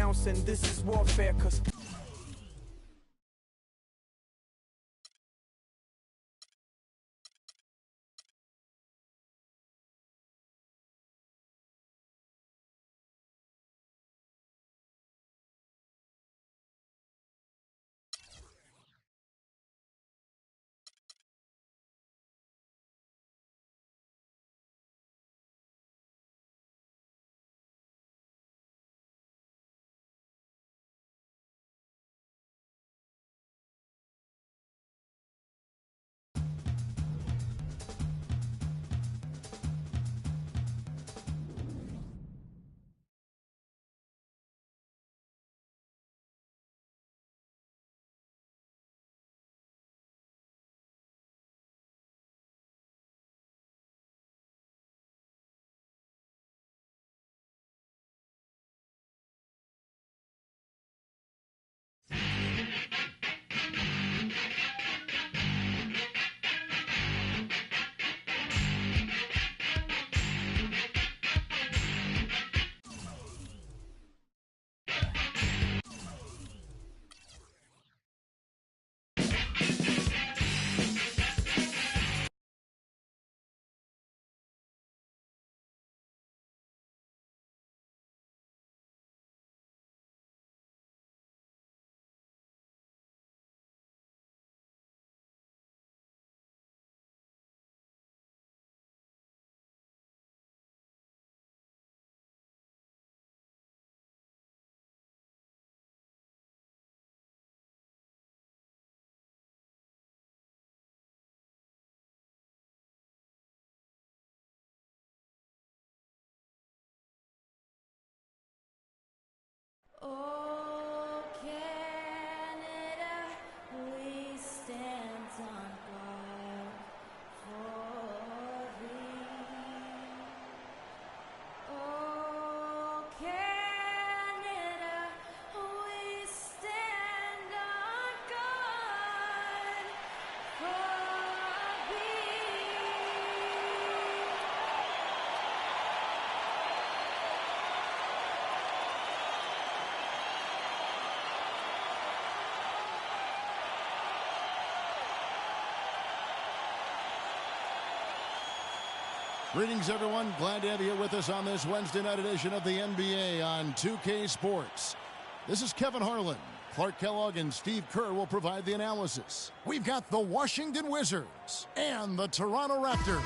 announcing this is warfare, cause Oh, Canada, we stand on guard for thee. Oh, Canada, we stand on guard for thee. Greetings, everyone. Glad to have you with us on this Wednesday night edition of the NBA on 2K Sports. This is Kevin Harlan. Clark Kellogg and Steve Kerr will provide the analysis. We've got the Washington Wizards and the Toronto Raptors.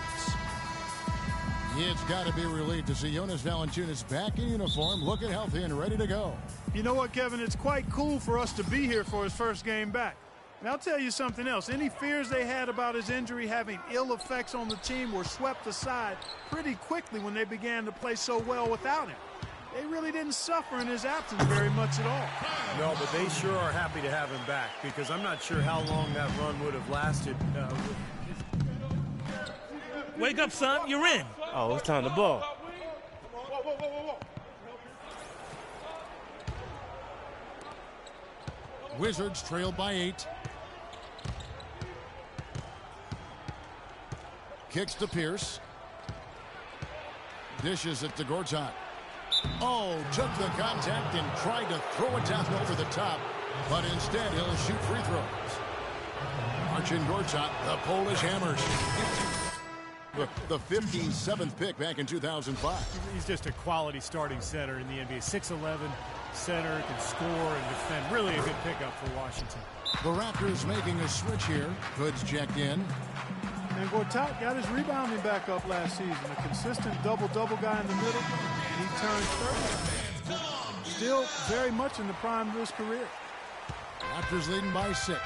It's got to be a relief to see Jonas Valanciunas back in uniform, looking healthy and ready to go. You know what, Kevin? It's quite cool for us to be here for his first game back. And I'll tell you something else. Any fears they had about his injury having ill effects on the team were swept aside pretty quickly when they began to play so well without him. They really didn't suffer in his absence very much at all. No, but they sure are happy to have him back because I'm not sure how long that run would have lasted. Wake up, son. You're in. Oh, it's time to ball. Wizards trailed by 8. Kicks to Pierce. Dishes it to Gortat. Oh, took the contact and tried to throw it down over the top, but instead he'll shoot free throws. Marcin Gortat, the Polish Hammers. The 57th pick back in 2005. He's just a quality starting center in the NBA. 6'11", center, can score and defend. Really a good pickup for Washington. The Raptors making a switch here. Goods checked in. And Gortat got his rebounding back up last season. A consistent double-double guy in the middle. And he turned 30. Still very much in the prime of his career. Raptors leading by 6.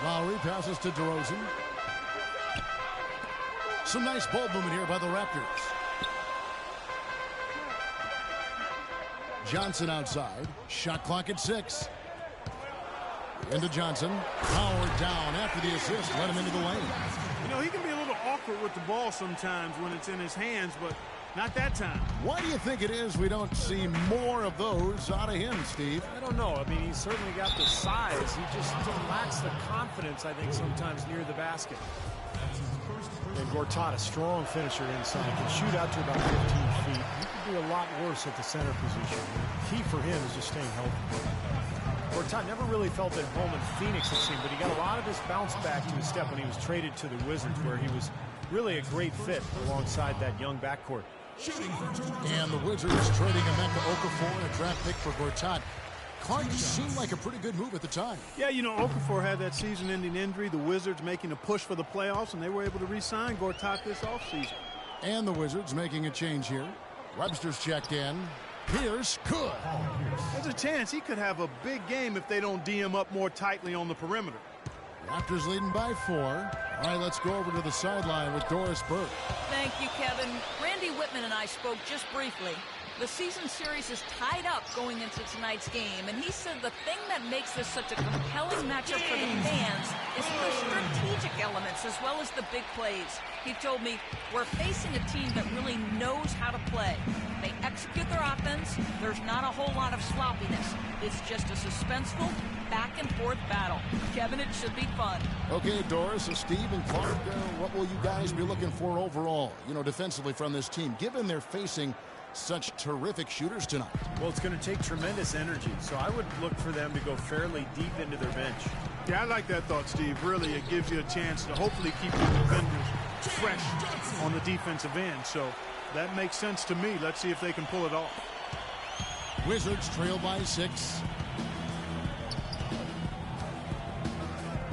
Lowry passes to DeRozan. Some nice ball movement here by the Raptors. Johnson outside. Shot clock at 6. Into Johnson. Powered down after the assist. Let him into the lane. You know, he can be a little awkward with the ball sometimes when it's in his hands, but not that time. Why do you think it is we don't see more of those out of him, Steve? I don't know. I mean, he's certainly got the size. He just lacks the confidence, I think, sometimes near the basket. And Gortat, a strong finisher inside, can shoot out to about 15 feet. could be a lot worse at the center position. The key for him is just staying healthy. Gortat never really felt at home in Phoenix, it seemed, but he got a lot of his bounce back to his step when he was traded to the Wizards, where he was really a great fit alongside that young backcourt. And the Wizards trading Emeka Okafor and a draft pick for Gortat. Clark seemed like a pretty good move at the time. Yeah, you know, Okafor had that season-ending injury. The Wizards making a push for the playoffs, and they were able to re-sign Gortat this offseason. And the Wizards making a change here. Webster's checked in. Pierce could. There's a chance he could have a big game if they don't D him up more tightly on the perimeter. Raptors leading by 4. All right, let's go over to the sideline with Doris Burke. Thank you, Kevin. Randy Whitman and I spoke just briefly. The season series is tied up going into tonight's game, and he said the thing that makes this such a compelling matchup for the fans is the strategic elements as well as the big plays. He told me, we're facing a team that really knows how to play. They execute their offense. There's not a whole lot of sloppiness. It's just a suspenseful, back-and-forth battle. Kevin, it should be fun. Okay, Doris, so Steve and Clark, what will you guys be looking for overall, defensively from this team, given they're facing such terrific shooters tonight? Well, it's going to take tremendous energy, so I would look for them to go fairly deep into their bench. Yeah, I like that thought, Steve. Really, it gives you a chance to hopefully keep your defenders fresh on the defensive end. So that makes sense to me. Let's see if they can pull it off. Wizards trail by 6.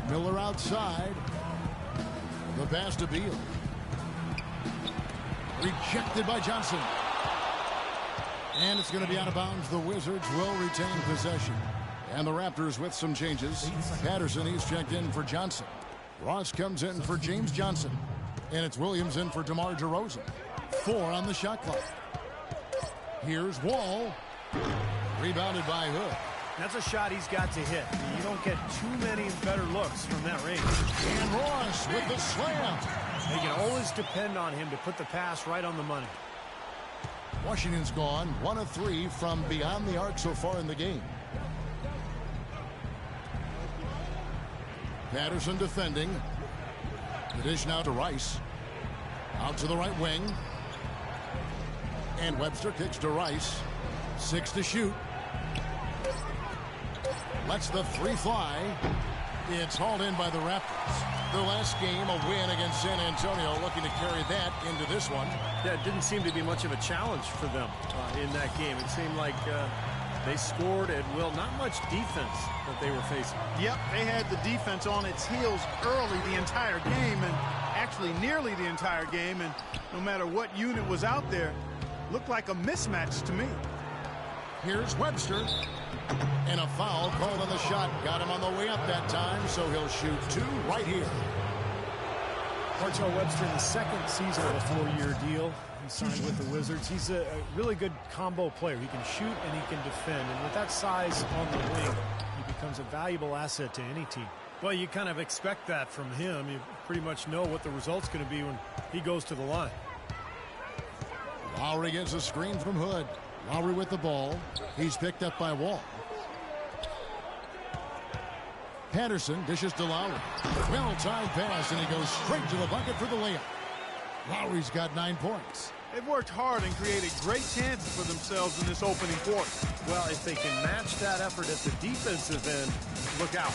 Miller outside. The pass to Beal. Rejected by Johnson. And it's going to be out of bounds. The Wizards will retain possession. And the Raptors with some changes. Patterson, he's checked in for Johnson. Ross comes in for James Johnson. And it's Williams in for DeMar DeRozan. 4 on the shot clock. Here's Wall. Rebounded by Hood. That's a shot he's got to hit. You don't get too many better looks from that range. And Ross with the slam. They can always depend on him to put the pass right on the money. Washington's gone 1 of 3 from beyond the arc so far in the game. Patterson defending. The dish now to Rice. Out to the right wing. And Webster kicks to Rice. 6 to shoot. Lets the 3 fly. It's hauled in by the Raptors. Their last game, a win against San Antonio, looking to carry that into this one. Yeah, it didn't seem to be much of a challenge for them in that game. It seemed like they scored at will. Not much defense that they were facing. Yep, they had the defense on its heels early the entire game, and actually nearly the entire game, and no matter what unit was out there, looked like a mismatch to me. Here's Webster. And a foul called on the shot. Got him on the way up that time, so he'll shoot 2 right here. Martell Webster in the second season of a 4-year deal. He signed with the Wizards. He's a really good combo player. He can shoot and he can defend. And with that size on the wing, he becomes a valuable asset to any team. Well, you kind of expect that from him. You pretty much know what the result's going to be when he goes to the line. Lowry gets a screen from Hood. Lowry with the ball. He's picked up by Wall. Patterson dishes to Lowry. Well-timed pass, and he goes straight to the bucket for the layup. Lowry's got 9 points. They've worked hard and created great chances for themselves in this opening quarter. Well, if they can match that effort at the defensive end, look out.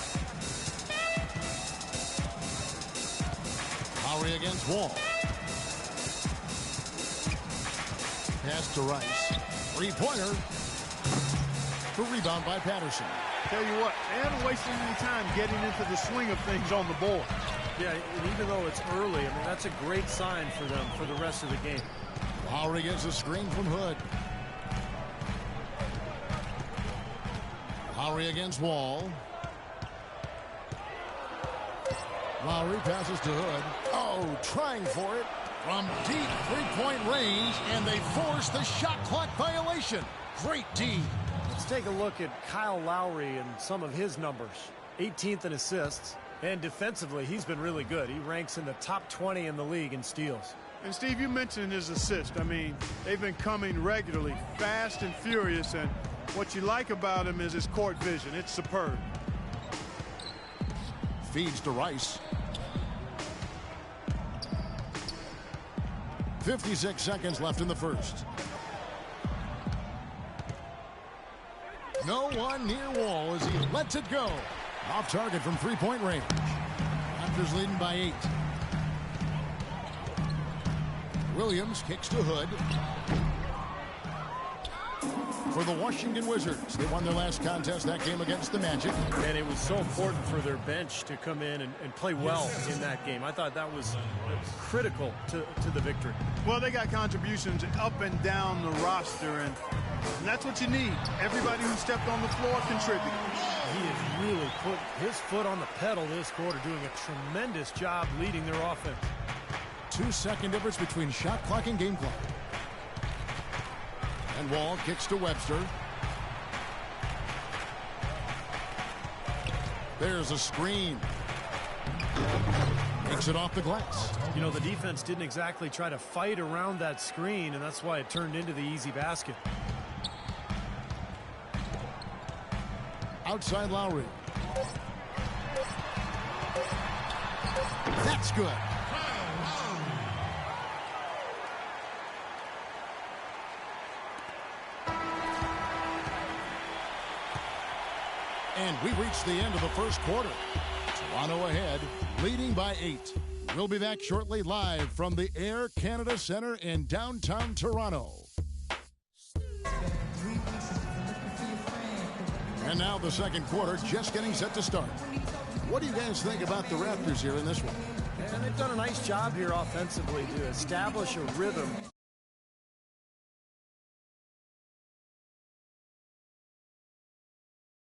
Lowry against Wall. Pass to Rice. 3-pointer. The rebound by Patterson. Tell you what, they haven't wasted any time getting into the swing of things on the board. Yeah, and even though it's early, I mean, that's a great sign for them for the rest of the game. Lowry gets a screen from Hood. Lowry against Wall. Lowry passes to Hood. Oh, trying for it from deep 3-point range, and they force the shot clock violation. Great D. Let's take a look at Kyle Lowry and some of his numbers. 18th in assists, and defensively, he's been really good. He ranks in the top 20 in the league in steals. And Steve, you mentioned his assist. I mean, they've been coming regularly, fast and furious, and what you like about him is his court vision. It's superb. Feeds to Rice. 56 seconds left in the first. No one near Wall as he lets it go. Off target from three-point range. Raptors leading by 8. Williams kicks to Hood. For the Washington Wizards, they won their last contest, that game against the Magic. And it was so important for their bench to come in and play well in that game. I thought that was critical to the victory. Well, they got contributions up and down the roster, and that's what you need. Everybody who stepped on the floor contributed. He has really put his foot on the pedal this quarter, doing a tremendous job leading their offense. 2-second difference between shot clock and game clock. And Wall kicks to Webster. There's a screen. Takes it off the glass. You know, the defense didn't exactly try to fight around that screen, and that's why it turned into the easy basket. Outside Lowry. That's good. And we reached the end of the first quarter. Toronto ahead, leading by 8. We'll be back shortly live from the Air Canada Centre in downtown Toronto. And now the second quarter just getting set to start. What do you guys think about the Raptors here in this one? And they've done a nice job here offensively to establish a rhythm